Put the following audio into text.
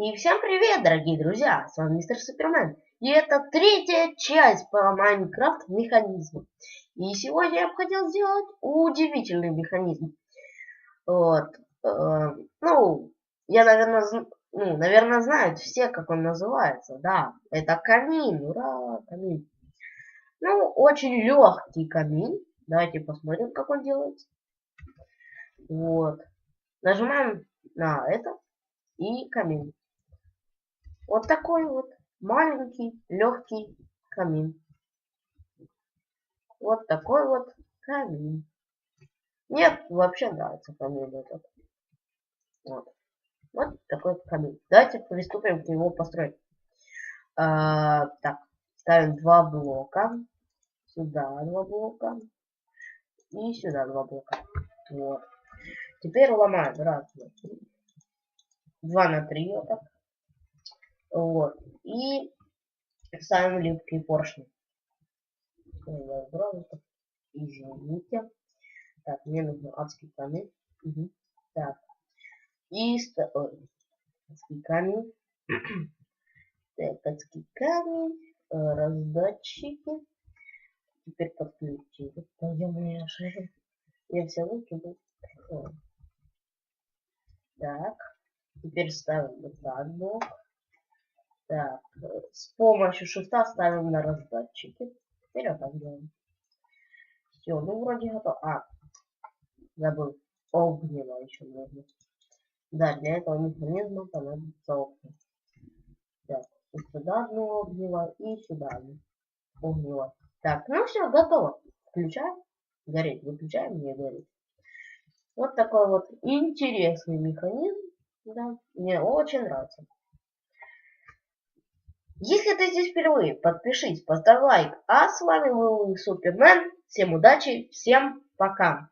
И всем привет, дорогие друзья! С вами мистер Супермен. И это третья часть по Майнкрафт механизму. И сегодня я бы хотел сделать удивительный механизм. Вот. Ну, я, наверное, знают все, как он называется. Да, это камин. Ура, камин. Ну, очень легкий камин. Давайте посмотрим, как он делается. Вот. Нажимаем на это и камин. Вот такой вот маленький, легкий камин. Вот такой вот камин. Мне вообще нравится камин этот. Вот такой камин. Давайте приступим к его постройке. Так, ставим два блока. Сюда два блока. И сюда два блока. Вот. Теперь ломаем. Раз, два, три. 2 на 3 вот так. Вот. И ставим липкие поршни. Я убрал это. Извините. Так, мне нужно адский камень. Угу. Так. И адский камень. Так, адский камень. Раздатчики. Теперь подключили. Ё-моё, я все выкинул. Так. Теперь ставим вот так блок. Так. С помощью шифта ставим на раздатчики. Теперь вот так делаем. Все, ну вроде готово. Забыл. Огнево еще нужно. Да, для этого механизма понадобится окна. Так, и сюда одно огнево, и сюда одно огнево. Так, ну все, готово. Включаем. Гореть. Выключаем, не горит. Вот такой вот интересный механизм. Да, мне очень нравится. Если ты здесь впервые, подпишись, поставь лайк. А с вами был Супермен. Всем удачи, всем пока.